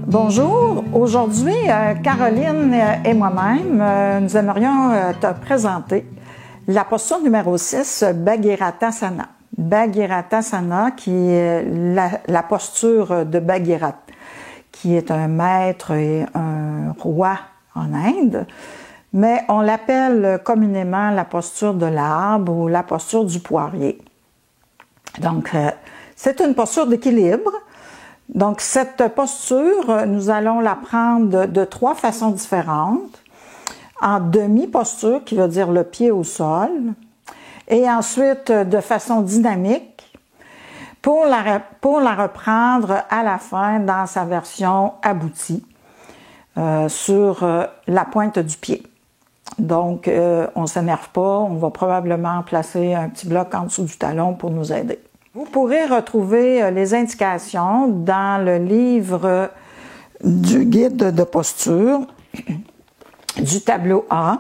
Bonjour, aujourd'hui Caroline et moi-même, nous aimerions te présenter la posture numéro 6, Bhagirathasana. Bhagirathasana qui est la posture de Bhagirath, qui est un maître et un roi en Inde, mais on l'appelle communément la posture de l'arbre ou la posture du poirier. Donc, c'est une posture d'équilibre. Donc, cette posture, nous allons la prendre de trois façons différentes. En demi-posture, qui veut dire le pied au sol, et ensuite de façon dynamique, pour la reprendre à la fin dans sa version aboutie, sur la pointe du pied. Donc, on ne s'énerve pas, on va probablement placer un petit bloc en dessous du talon pour nous aider. Vous pourrez retrouver les indications dans le livre du guide de posture, du tableau A,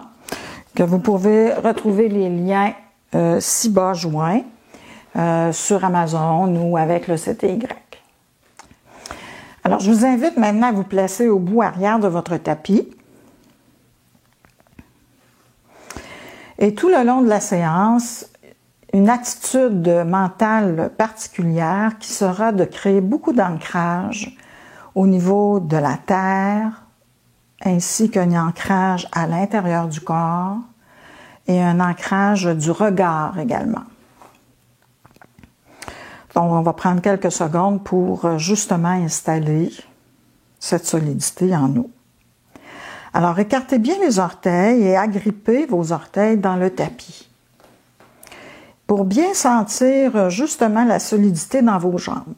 que vous pouvez retrouver les liens ci-bas joints sur Amazon ou avec le CTY. Alors, je vous invite maintenant à vous placer au bout arrière de votre tapis. Et tout le long de la séance, une attitude mentale particulière qui sera de créer beaucoup d'ancrage au niveau de la terre, ainsi qu'un ancrage à l'intérieur du corps et un ancrage du regard également. Donc, on va prendre quelques secondes pour justement installer cette solidité en nous. Alors, écartez bien les orteils et agrippez vos orteils dans le tapis pour bien sentir justement la solidité dans vos jambes.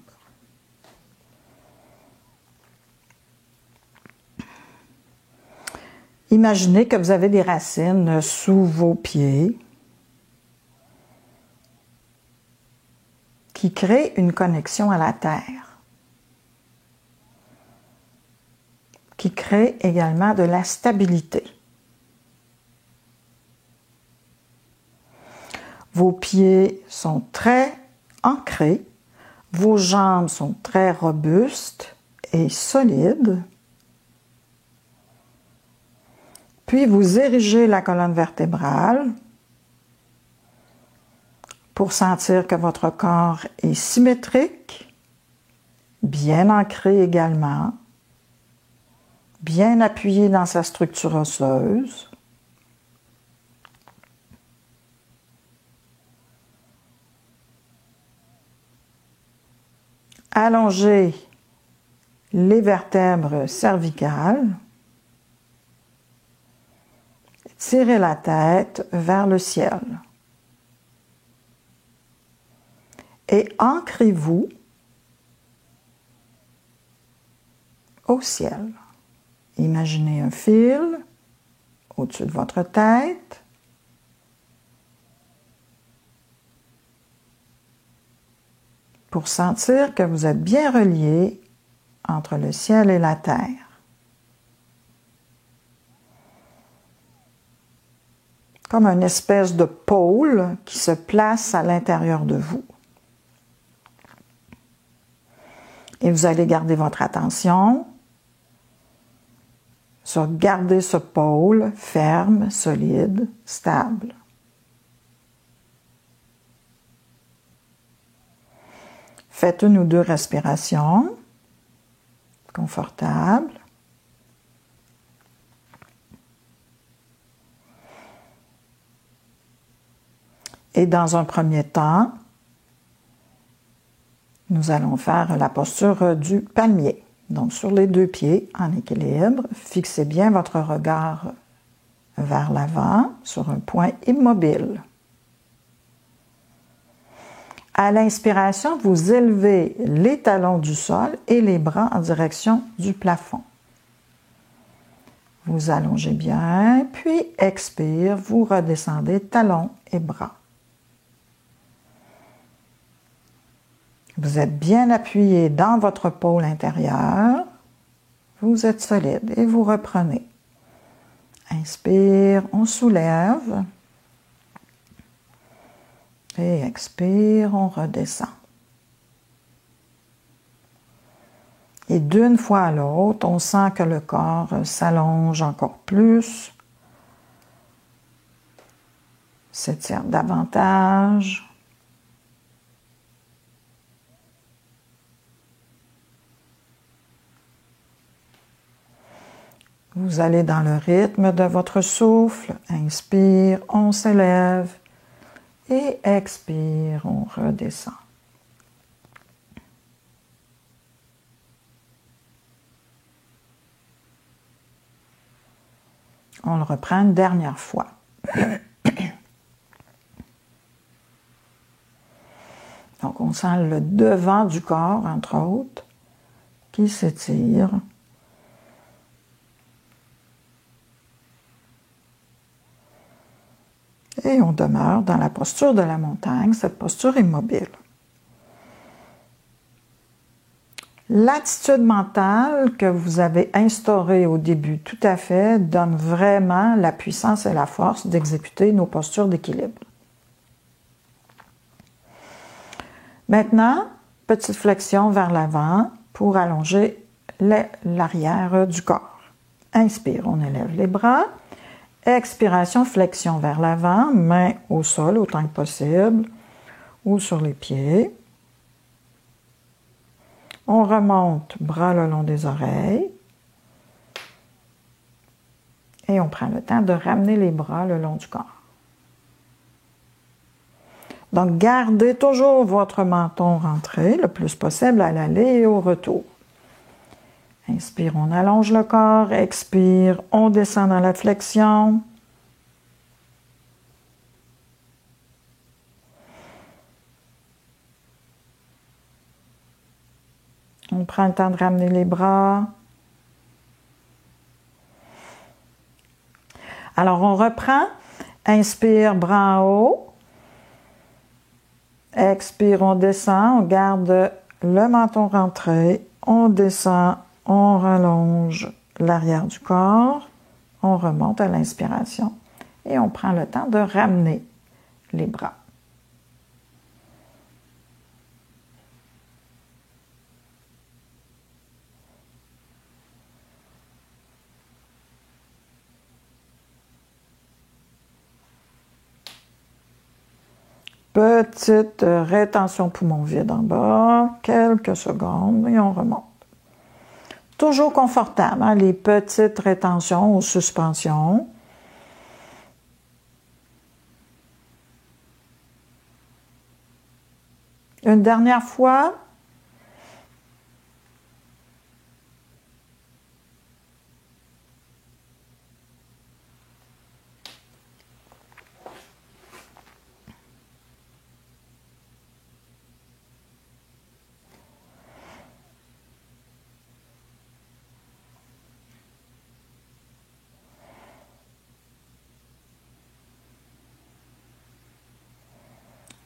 Imaginez que vous avez des racines sous vos pieds qui créent une connexion à la terre, qui créent également de la stabilité. Vos pieds sont très ancrés, vos jambes sont très robustes et solides. Puis vous érigez la colonne vertébrale pour sentir que votre corps est symétrique, bien ancré également, bien appuyé dans sa structure osseuse. Allongez les vertèbres cervicales. Tirez la tête vers le ciel. Et ancrez-vous au ciel. Imaginez un fil au-dessus de votre tête. Pour sentir que vous êtes bien relié entre le ciel et la terre. Comme une espèce de pôle qui se place à l'intérieur de vous. Et vous allez garder votre attention sur garder ce pôle ferme, solide, stable. Faites une ou deux respirations confortables. Et dans un premier temps, nous allons faire la posture du palmier. Donc, sur les deux pieds, en équilibre, fixez bien votre regard vers l'avant, sur un point immobile. À l'inspiration, vous élevez les talons du sol et les bras en direction du plafond. Vous allongez bien, puis expire, vous redescendez talons et bras. Vous êtes bien appuyé dans votre pôle intérieur. Vous êtes solide et vous reprenez. Inspire, on soulève. Et expire, on redescend. Et d'une fois à l'autre, on sent que le corps s'allonge encore plus, s'étire davantage. Vous allez dans le rythme de votre souffle. Inspire, on s'élève. Et expire, on redescend. On le reprend une dernière fois. Donc, on sent le devant du corps, entre autres, qui s'étire. Et on demeure dans la posture de la montagne, cette posture immobile. L'attitude mentale que vous avez instaurée au début, tout à fait, donne vraiment la puissance et la force d'exécuter nos postures d'équilibre. Maintenant, petite flexion vers l'avant pour allonger l'arrière du corps. Inspire, on élève les bras. Expiration, flexion vers l'avant, main au sol autant que possible ou sur les pieds. On remonte, bras le long des oreilles. Et on prend le temps de ramener les bras le long du corps. Donc, gardez toujours votre menton rentré le plus possible à l'aller et au retour. Inspire, on allonge le corps. Expire, on descend dans la flexion. On prend le temps de ramener les bras. Alors, on reprend. Inspire, bras en haut. Expire, on descend. On garde le menton rentré. On descend. On rallonge l'arrière du corps. On remonte à l'inspiration. Et on prend le temps de ramener les bras. Petite rétention poumon vide en bas, quelques secondes et on remonte. Toujours confortable, hein, les petites rétentions ou suspensions. Une dernière fois.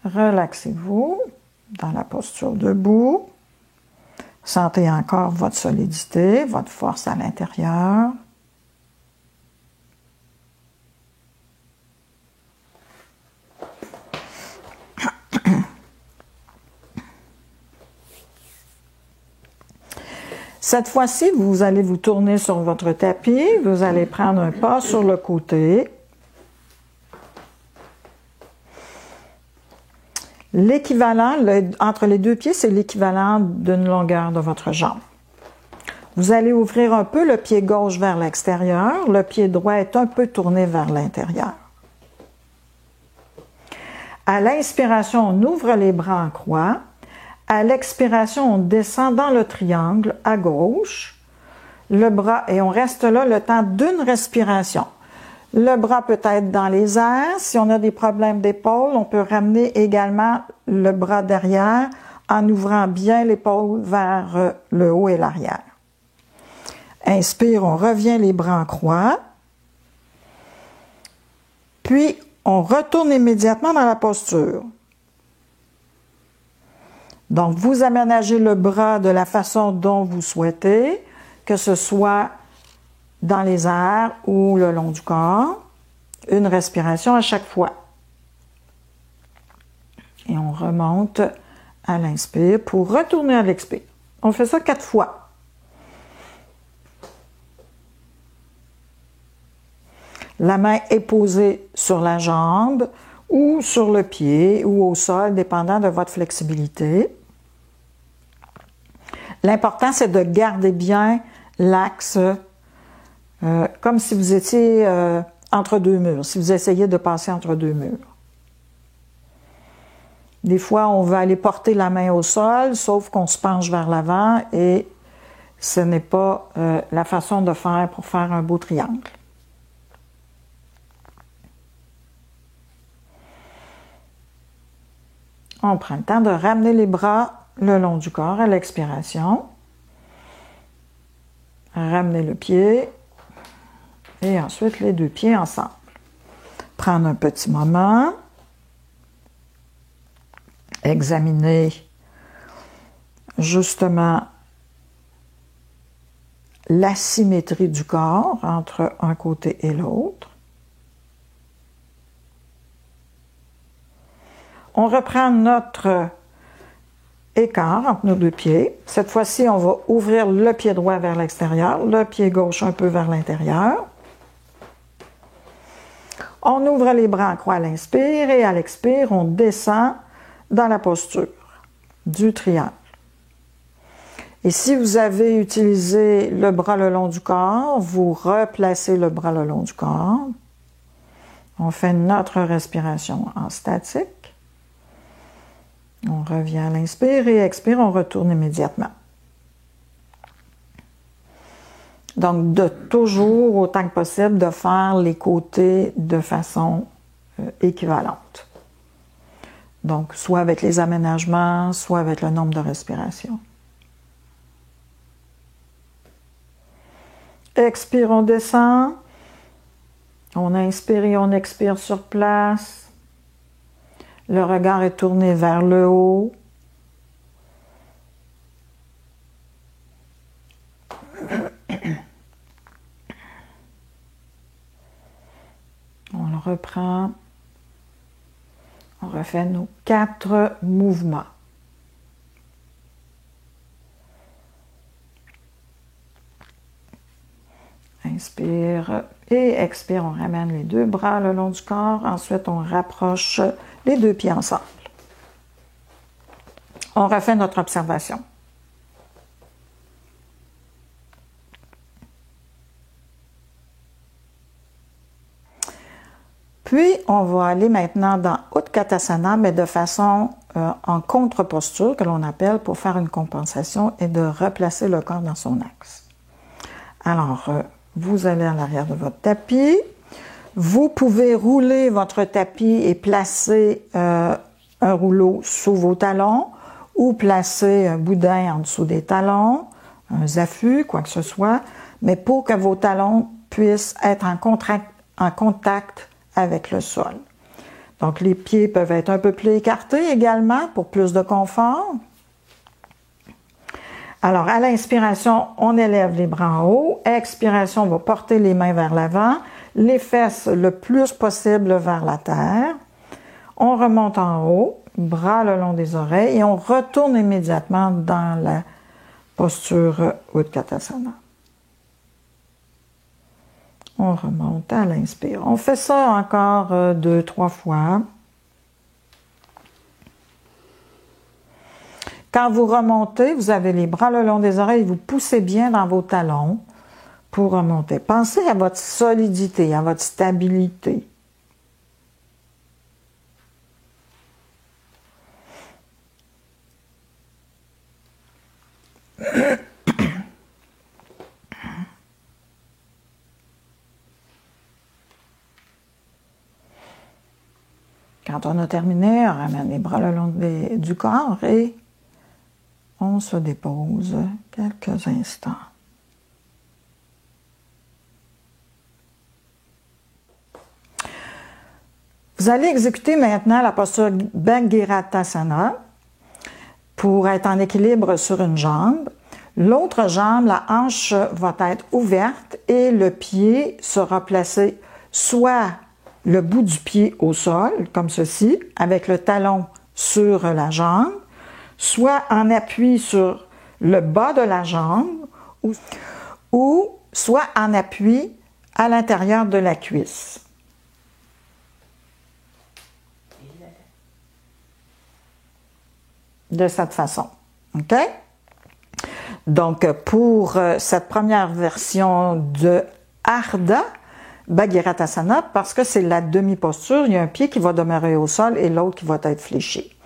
Relaxez-vous dans la posture debout. Sentez encore votre solidité, votre force à l'intérieur. Cette fois-ci, vous allez vous tourner sur votre tapis. Vous allez prendre un pas sur le côté. L'équivalent, entre les deux pieds, c'est l'équivalent d'une longueur de votre jambe. Vous allez ouvrir un peu le pied gauche vers l'extérieur. Le pied droit est un peu tourné vers l'intérieur. À l'inspiration, on ouvre les bras en croix. À l'expiration, on descend dans le triangle à gauche. Le bras, et on reste là le temps d'une respiration. Le bras peut être dans les airs. Si on a des problèmes d'épaule, on peut ramener également le bras derrière en ouvrant bien l'épaule vers le haut et l'arrière. Inspire, on revient les bras en croix. Puis, on retourne immédiatement dans la posture. Donc, vous aménagez le bras de la façon dont vous souhaitez, que ce soit dans les airs ou le long du corps. Une respiration à chaque fois. Et on remonte à l'inspire pour retourner à l'expire. On fait ça 4 fois. La main est posée sur la jambe ou sur le pied ou au sol, dépendant de votre flexibilité. L'important, c'est de garder bien l'axe comme si vous étiez entre deux murs, si vous essayez de passer entre deux murs. Des fois, on va aller porter la main au sol, sauf qu'on se penche vers l'avant et ce n'est pas la façon de faire pour faire un beau triangle. On prend le temps de ramener les bras le long du corps à l'expiration. Ramener le pied et ensuite les deux pieds ensemble. Prendre un petit moment. Examiner justement la symétrie du corps entre un côté et l'autre. On reprend notre écart entre nos deux pieds. Cette fois-ci, on va ouvrir le pied droit vers l'extérieur, le pied gauche un peu vers l'intérieur. On ouvre les bras en croix à l'inspire et à l'expire, on descend dans la posture du triangle. Et si vous avez utilisé le bras le long du corps, vous replacez le bras le long du corps. On fait notre respiration en statique. On revient à l'inspire et expire, on retourne immédiatement. Donc, de toujours, autant que possible, de faire les côtés de façon équivalente. Donc, soit avec les aménagements, soit avec le nombre de respirations. Expire, on descend. On inspire et on expire sur place. Le regard est tourné vers le haut. On le reprend. On refait nos 4 mouvements. Inspire et expire. On ramène les deux bras le long du corps. Ensuite, on rapproche les deux pieds ensemble. On refait notre observation. Puis, on va aller maintenant dans Utkatasana, mais de façon en contre-posture, que l'on appelle, pour faire une compensation et de replacer le corps dans son axe. Alors, vous allez à l'arrière de votre tapis. Vous pouvez rouler votre tapis et placer un rouleau sous vos talons ou placer un boudin en dessous des talons, un zafu, quoi que ce soit, mais pour que vos talons puissent être en contact avec le sol. Donc, les pieds peuvent être un peu plus écartés également pour plus de confort. Alors, à l'inspiration, on élève les bras en haut. Expiration, on va porter les mains vers l'avant, les fesses le plus possible vers la terre. On remonte en haut, bras le long des oreilles et on retourne immédiatement dans la posture Utkatasana. On remonte à l'inspire. On fait ça encore 2-3 fois. Quand vous remontez, vous avez les bras le long des oreilles, vous poussez bien dans vos talons pour remonter. Pensez à votre solidité, à votre stabilité. Quand on a terminé, on ramène les bras le long du corps et on se dépose quelques instants. Vous allez exécuter maintenant la posture Bhagirathasana pour être en équilibre sur une jambe. L'autre jambe, la hanche va être ouverte et le pied sera placé soit le bout du pied au sol, comme ceci, avec le talon sur la jambe, soit en appui sur le bas de la jambe, ou soit en appui à l'intérieur de la cuisse. De cette façon. OK? Donc, pour cette première version de Ardha Bhagirathasana, parce que c'est la demi-posture, il y a un pied qui va demeurer au sol et l'autre qui va être fléchi.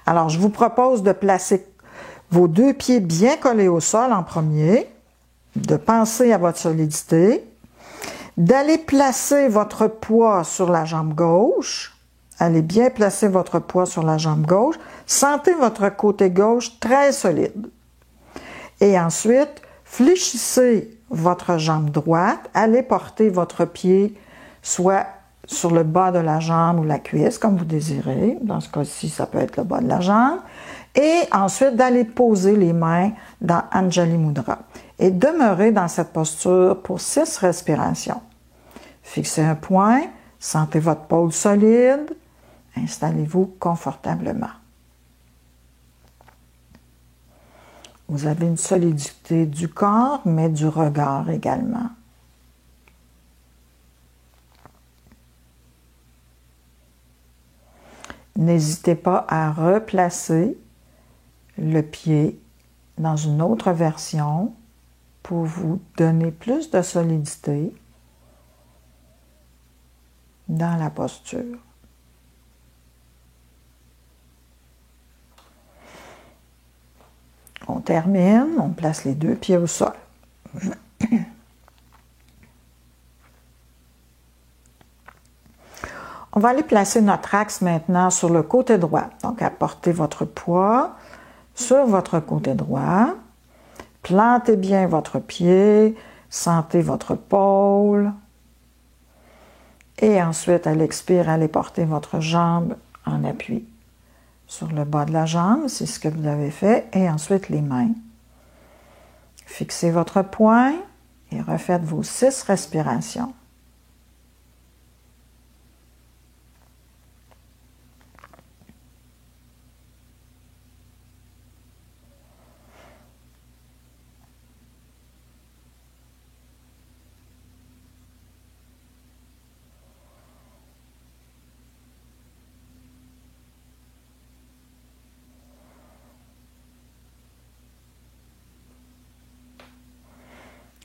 Alors, je vous propose de placer vos deux pieds bien collés au sol en premier, de penser à votre solidité, d'aller placer votre poids sur la jambe gauche. Allez bien placer votre poids sur la jambe gauche. Sentez votre côté gauche très solide. Et ensuite, fléchissez votre jambe droite. Allez porter votre pied soit sur le bas de la jambe ou la cuisse, comme vous désirez. Dans ce cas-ci, ça peut être le bas de la jambe. Et ensuite, d'aller poser les mains dans Anjali Mudra. Et demeurer dans cette posture pour 6 respirations. Fixez un point, sentez votre pôle solide, installez-vous confortablement. Vous avez une solidité du corps, mais du regard également. N'hésitez pas à replacer le pied dans une autre version pour vous donner plus de solidité dans la posture. On termine, on place les deux pieds au sol. On va aller placer notre axe maintenant sur le côté droit. Donc, apportez votre poids sur votre côté droit. Plantez bien votre pied, sentez votre pôle. Et ensuite, à l'expire, allez porter votre jambe en appui sur le bas de la jambe, c'est ce que vous avez fait. Et ensuite, les mains. Fixez votre poing et refaites vos 6 respirations.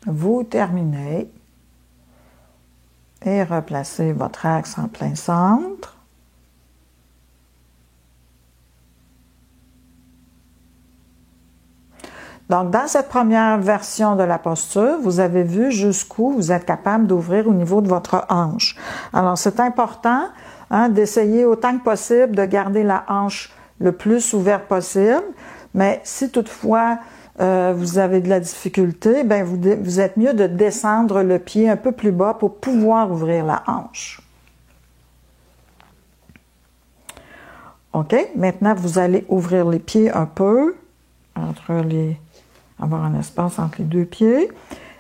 Vous terminez et replacez votre axe en plein centre. Donc, dans cette première version de la posture, vous avez vu jusqu'où vous êtes capable d'ouvrir au niveau de votre hanche. Alors, c'est important d'essayer autant que possible de garder la hanche le plus ouverte possible, mais si toutefois vous avez de la difficulté, ben vous êtes mieux de descendre le pied un peu plus bas pour pouvoir ouvrir la hanche. OK? Maintenant, vous allez ouvrir les pieds un peu, avoir un espace entre les deux pieds,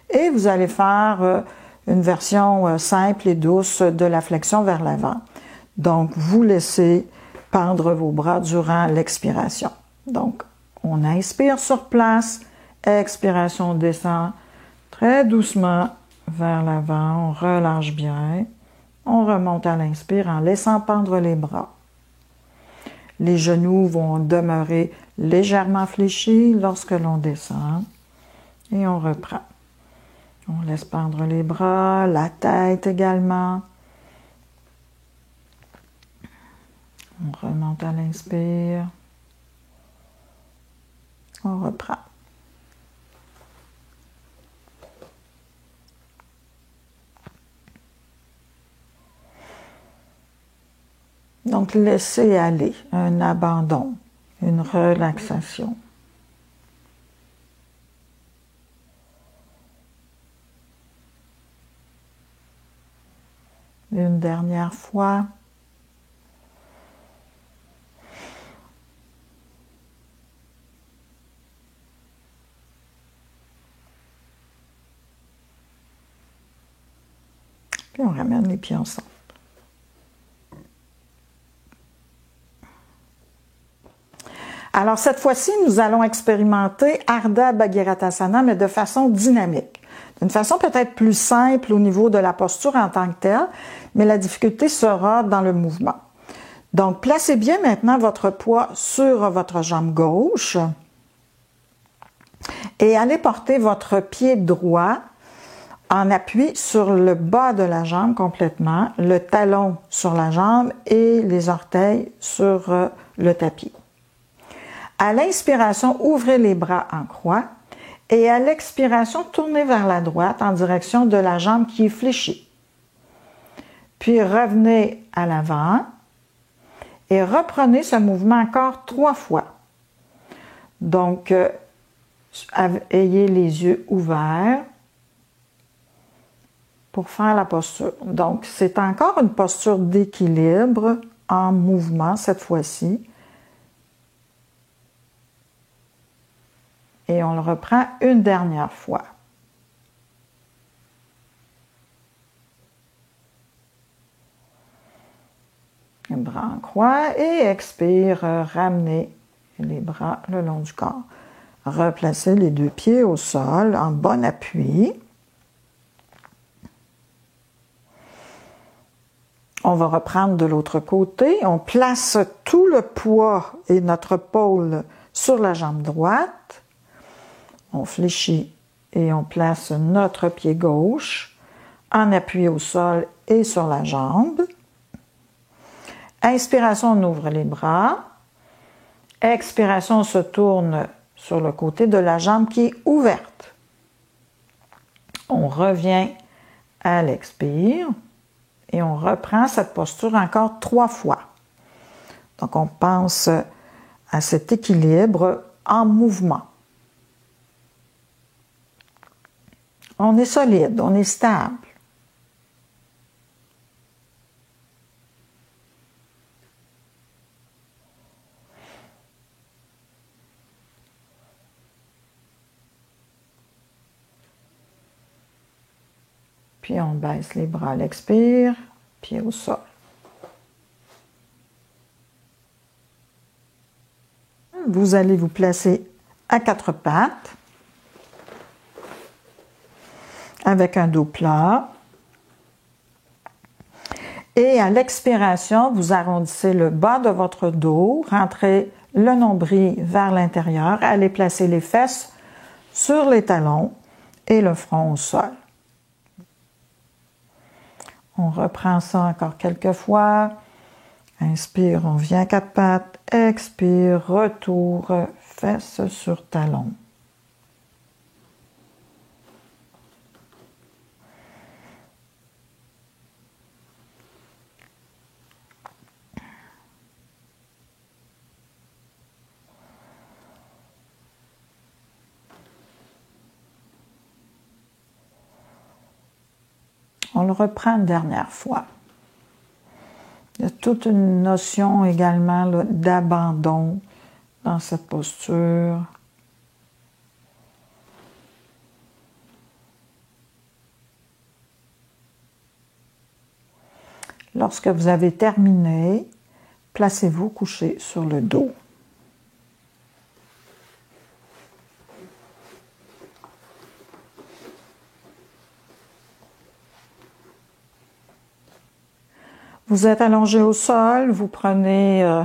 et vous allez faire une version simple et douce de la flexion vers l'avant. Donc, vous laissez pendre vos bras durant l'expiration. Donc, on inspire sur place, expiration, on descend très doucement vers l'avant, on relâche bien, on remonte à l'inspire en laissant pendre les bras. Les genoux vont demeurer légèrement fléchis lorsque l'on descend et on reprend. On laisse pendre les bras, la tête également. On remonte à l'inspire. On reprend. Donc, laissez aller, un abandon, une relaxation. Une dernière fois. Puis on ramène les pieds ensemble. Alors, cette fois-ci, nous allons expérimenter Ardha Bhagirathasana, mais de façon dynamique. d'une façon peut-être plus simple au niveau de la posture en tant que telle, mais la difficulté sera dans le mouvement. Donc, placez bien maintenant votre poids sur votre jambe gauche et allez porter votre pied droit en appui sur le bas de la jambe complètement, le talon sur la jambe et les orteils sur le tapis. À l'inspiration, ouvrez les bras en croix et à l'expiration, tournez vers la droite en direction de la jambe qui est fléchie. Puis revenez à l'avant et reprenez ce mouvement encore 3 fois. Donc, ayez les yeux ouverts pour faire la posture. Donc, c'est encore une posture d'équilibre en mouvement cette fois-ci. Et on le reprend une dernière fois. Les bras en croix et expire, ramenez les bras le long du corps. Replacez les 2 pieds au sol en bon appui. On va reprendre de l'autre côté. On place tout le poids et notre pôle sur la jambe droite. On fléchit et on place notre pied gauche en appui au sol et sur la jambe. Inspiration, on ouvre les bras. Expiration, on se tourne sur le côté de la jambe qui est ouverte. On revient à l'expire et on reprend cette posture encore 3 fois. Donc, on pense à cet équilibre en mouvement. On est solide, on est stable. Puis on baisse les bras à l'expire, pied au sol. Vous allez vous placer à 4 pattes avec un dos plat. Et à l'expiration, vous arrondissez le bas de votre dos, rentrez le nombril vers l'intérieur, allez placer les fesses sur les talons et le front au sol. On reprend ça encore quelques fois. Inspire, on vient à 4 pattes. Expire, retour, fesses sur talons. On le reprend une dernière fois. Il y a toute une notion également d'abandon dans cette posture. Lorsque vous avez terminé, placez-vous couché sur le dos. Vous êtes allongé au sol, vous prenez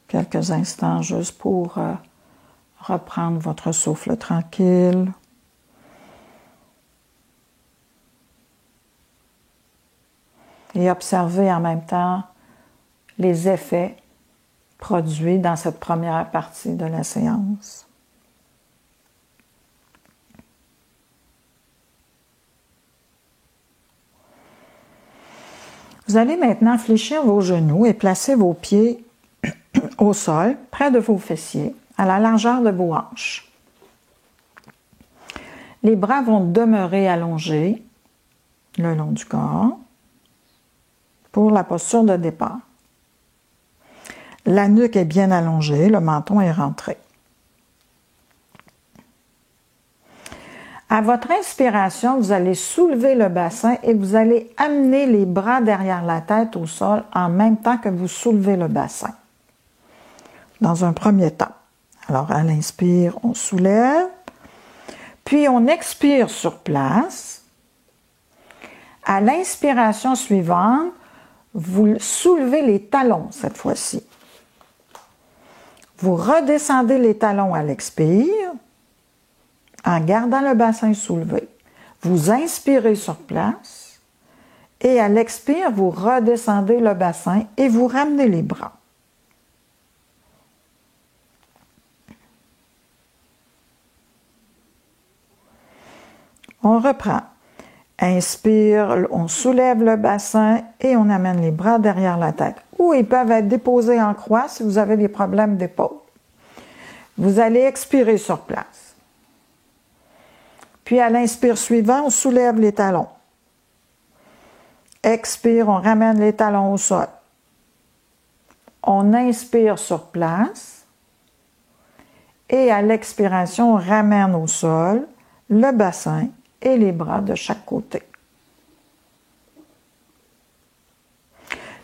quelques instants juste pour reprendre votre souffle tranquille. Et observez en même temps les effets produits dans cette première partie de la séance. Vous allez maintenant fléchir vos genoux et placer vos pieds au sol, près de vos fessiers, à la largeur de vos hanches. Les bras vont demeurer allongés le long du corps pour la posture de départ. La nuque est bien allongée, le menton est rentré. À votre inspiration, vous allez soulever le bassin et vous allez amener les bras derrière la tête au sol en même temps que vous soulevez le bassin. Dans un premier temps. Alors, à l'inspire, on soulève. Puis on expire sur place. À l'inspiration suivante, vous soulevez les talons cette fois-ci. Vous redescendez les talons à l'expire en gardant le bassin soulevé. Vous inspirez sur place et à l'expire, vous redescendez le bassin et vous ramenez les bras. On reprend. Inspire, on soulève le bassin et on amène les bras derrière la tête. Ou ils peuvent être déposés en croix si vous avez des problèmes d'épaule. Vous allez expirer sur place. Puis à l'inspire suivant, on soulève les talons. Expire, on ramène les talons au sol. On inspire sur place. Et à l'expiration, on ramène au sol le bassin et les bras de chaque côté.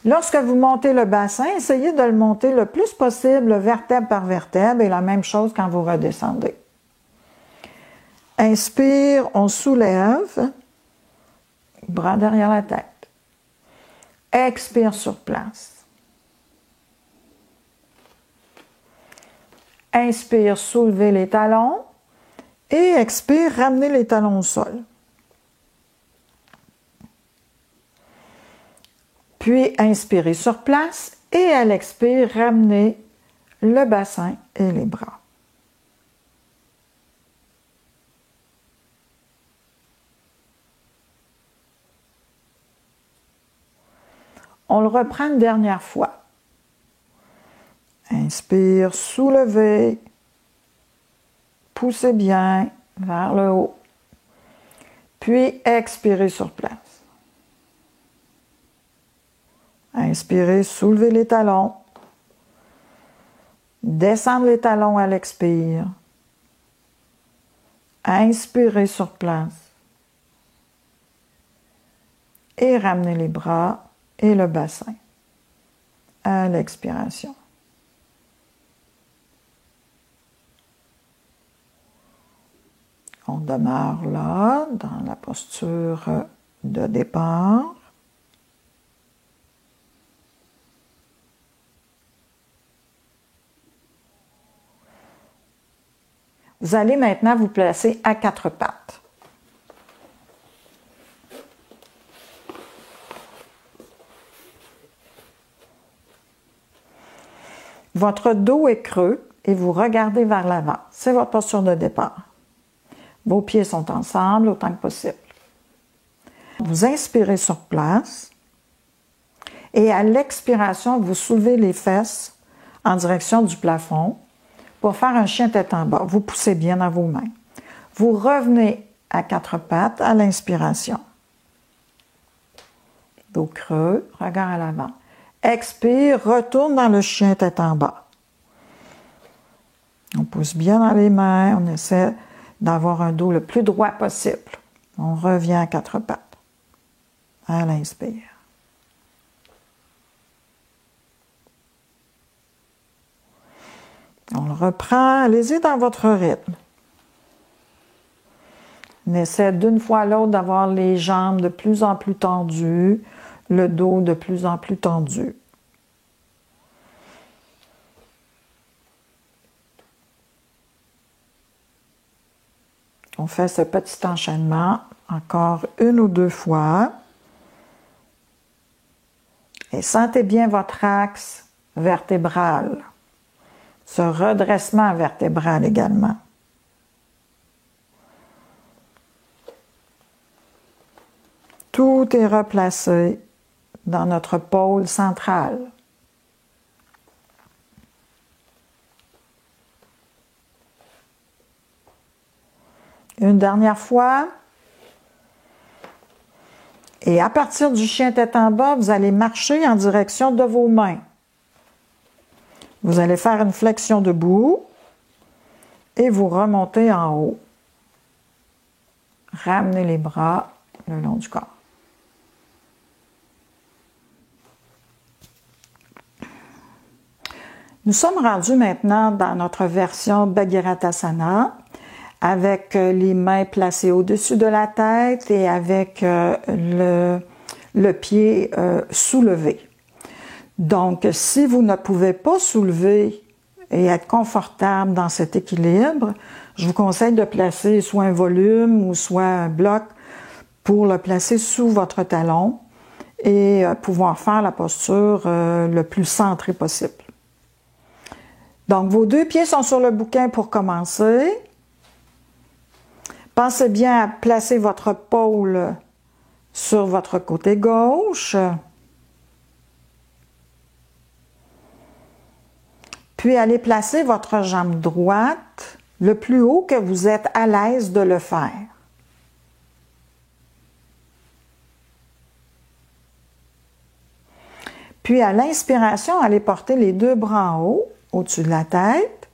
Lorsque vous montez le bassin, essayez de le monter le plus possible, vertèbre par vertèbre, et la même chose quand vous redescendez. Inspire, on soulève, bras derrière la tête. Expire sur place. Inspire, soulevez les talons. Et expire, ramenez les talons au sol. Puis inspirez sur place et à l'expire, ramenez le bassin et les bras. On le reprend une dernière fois. Inspire, soulevez. Poussez bien vers le haut. Puis expirez sur place. Inspirez, soulevez les talons. Descendez les talons à l'expire. Inspirez sur place. Et ramenez les bras et le bassin à l'expiration. On demeure là, dans la posture de départ. Vous allez maintenant vous placer à quatre pattes. Votre dos est creux et vous regardez vers l'avant. C'est votre posture de départ. Vos pieds sont ensemble autant que possible. Vous inspirez sur place et à l'expiration, vous soulevez les fesses en direction du plafond pour faire un chien tête en bas. Vous poussez bien dans vos mains. Vous revenez à quatre pattes à l'inspiration. Dos creux, regard à l'avant. Expire, retourne dans le chien tête en bas. On pousse bien dans les mains, on essaie d'avoir un dos le plus droit possible. On revient à quatre pattes. À l'inspire. On le reprend, allez-y dans votre rythme. On essaie d'une fois à l'autre d'avoir les jambes de plus en plus tendues, le dos de plus en plus tendu. On fait ce petit enchaînement encore une ou deux fois. Et sentez bien votre axe vertébral. Ce redressement vertébral également. Tout est replacé dans notre pôle central. Une dernière fois. Et à partir du chien tête en bas, vous allez marcher en direction de vos mains. Vous allez faire une flexion debout et vous remontez en haut. Ramenez les bras le long du corps. Nous sommes rendus maintenant dans notre version Bhagirathasana avec les mains placées au-dessus de la tête et avec le pied soulevé. Donc, si vous ne pouvez pas soulever et être confortable dans cet équilibre, je vous conseille de placer soit un volume ou soit un bloc pour le placer sous votre talon et pouvoir faire la posture le plus centrée possible. Donc, vos deux pieds sont sur le bouquin pour commencer. Pensez bien à placer votre pôle sur votre côté gauche. Puis, allez placer votre jambe droite le plus haut que vous êtes à l'aise de le faire. Puis, à l'inspiration, allez porter les deux bras en haut, au-dessus de la tête,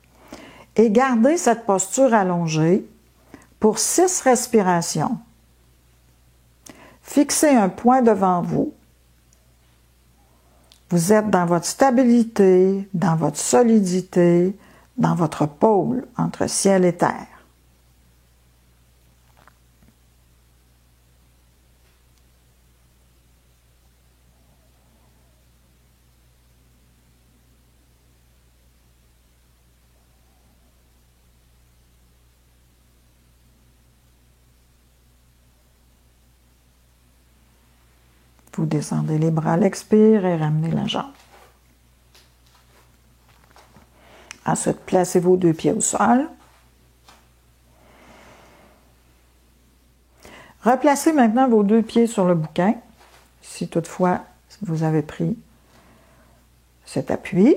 et gardez cette posture allongée pour 6 respirations. Fixez un point devant vous. Vous êtes dans votre stabilité, dans votre solidité, dans votre pôle entre ciel et terre. Vous descendez les bras à l'expire et ramenez la jambe. Ensuite, placez vos deux pieds au sol. Replacez maintenant vos deux pieds sur le bouquin, si toutefois vous avez pris cet appui.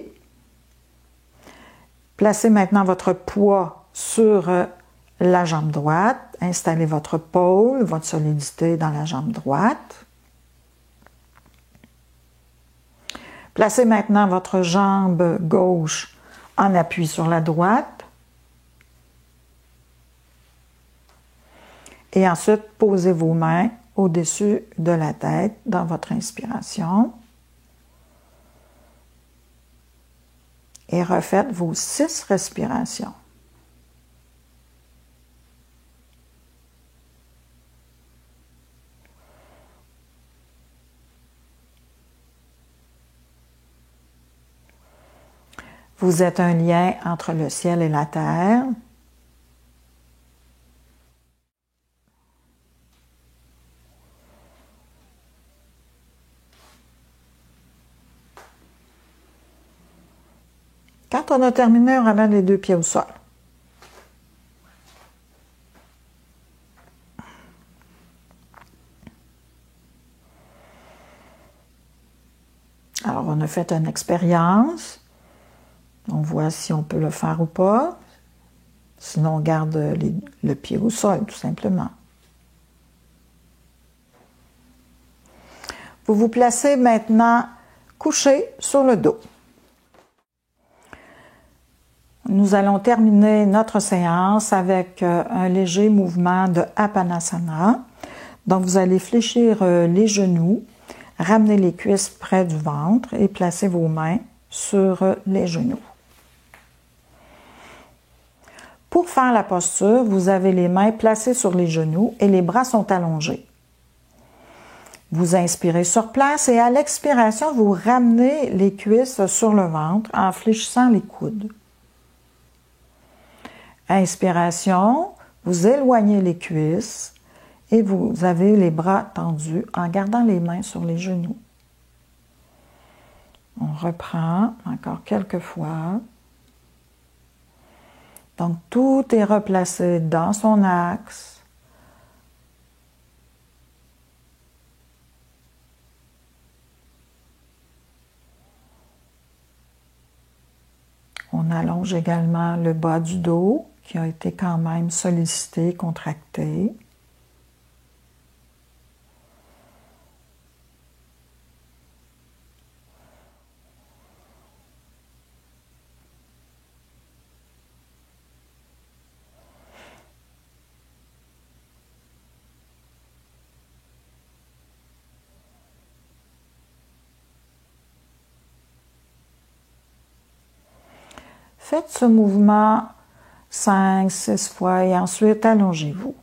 Placez maintenant votre poids sur la jambe droite. Installez votre pôle, votre solidité dans la jambe droite. Placez maintenant votre jambe gauche en appui sur la droite. Et ensuite, posez vos mains au-dessus de la tête dans votre inspiration. Et refaites vos 6 respirations. Vous êtes un lien entre le ciel et la terre. Quand on a terminé, on ramène les deux pieds au sol. Alors, on a fait une expérience. On voit si on peut le faire ou pas. Sinon, on garde le pied au sol, tout simplement. Vous vous placez maintenant couché sur le dos. Nous allons terminer notre séance avec un léger mouvement de Apanasana. Donc, vous allez fléchir les genoux, ramener les cuisses près du ventre et placer vos mains sur les genoux. Pour faire la posture, vous avez les mains placées sur les genoux et les bras sont allongés. Vous inspirez sur place et à l'expiration, vous ramenez les cuisses sur le ventre en fléchissant les coudes. Inspiration, vous éloignez les cuisses et vous avez les bras tendus en gardant les mains sur les genoux. On reprend encore quelques fois. Donc, tout est replacé dans son axe. On allonge également le bas du dos qui a été quand même sollicité, contracté. Faites ce mouvement 5, 6 fois et ensuite allongez-vous.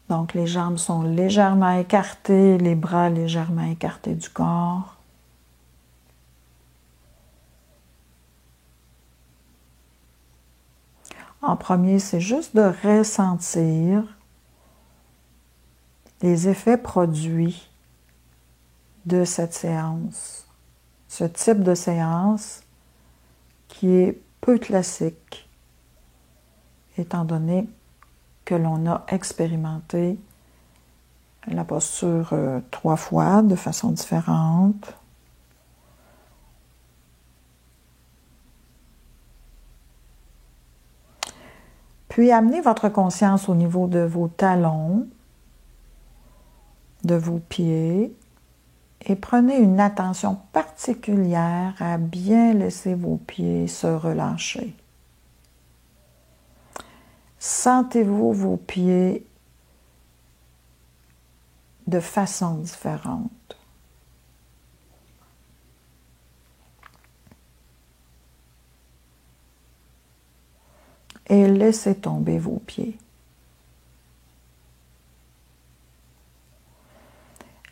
Donc les jambes sont légèrement écartées, les bras légèrement écartés du corps. En premier, c'est juste de ressentir les effets produits de cette séance. Ce type de séance qui est peu classique, étant donné que l'on a expérimenté la posture 3 fois de façon différente. Puis amenez votre conscience au niveau de vos talons, de vos pieds, et prenez une attention particulière à bien laisser vos pieds se relâcher. Sentez-vous vos pieds de façon différente. Et laissez tomber vos pieds.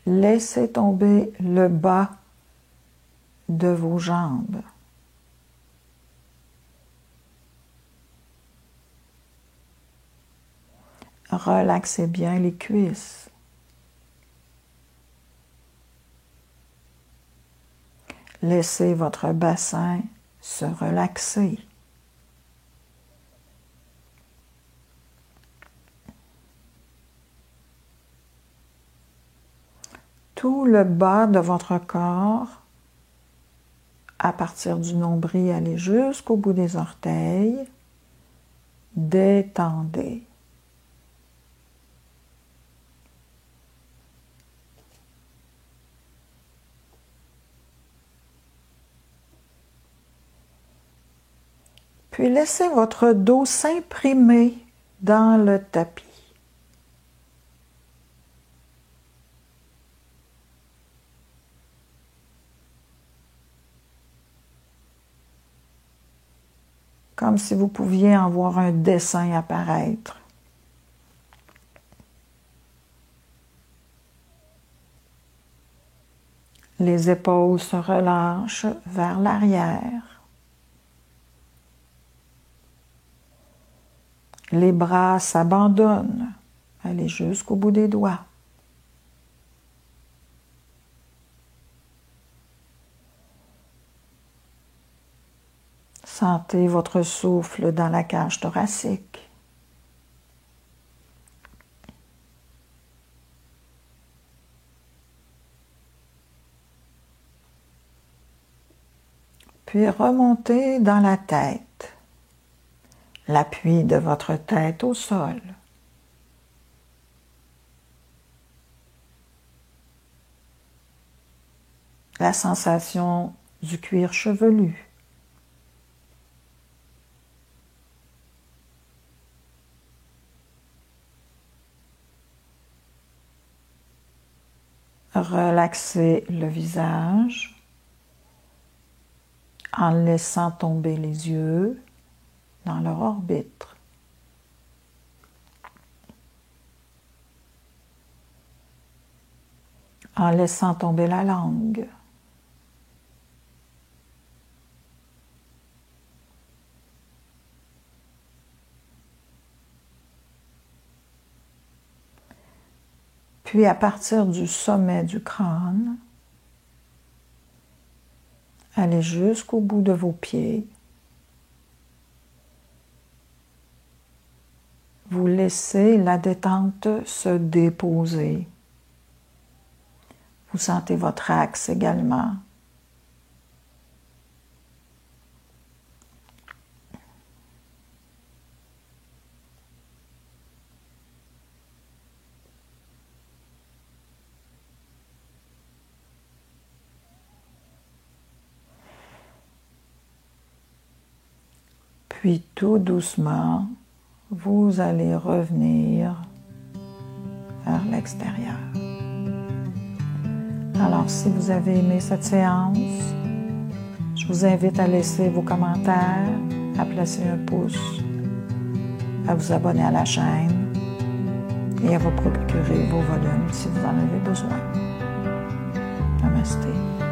Laissez tomber le bas de vos jambes. Relaxez bien les cuisses. Laissez votre bassin se relaxer. Tout le bas de votre corps, à partir du nombril, allez jusqu'au bout des orteils, détendez. Puis laissez votre dos s'imprimer dans le tapis. Comme si vous pouviez en voir un dessin apparaître. Les épaules se relâchent vers l'arrière. Les bras s'abandonnent. Allez jusqu'au bout des doigts. Sentez votre souffle dans la cage thoracique. Puis remontez dans la tête, l'appui de votre tête au sol. La sensation du cuir chevelu. Relaxez le visage en laissant tomber les yeux dans leur orbite. En laissant tomber la langue. Puis à partir du sommet du crâne, allez jusqu'au bout de vos pieds. Vous laissez la détente se déposer. Vous sentez votre axe également. Puis tout doucement, vous allez revenir vers l'extérieur. Alors, si vous avez aimé cette séance, je vous invite à laisser vos commentaires, à placer un pouce, à vous abonner à la chaîne et à vous procurer vos volumes si vous en avez besoin. Namasté.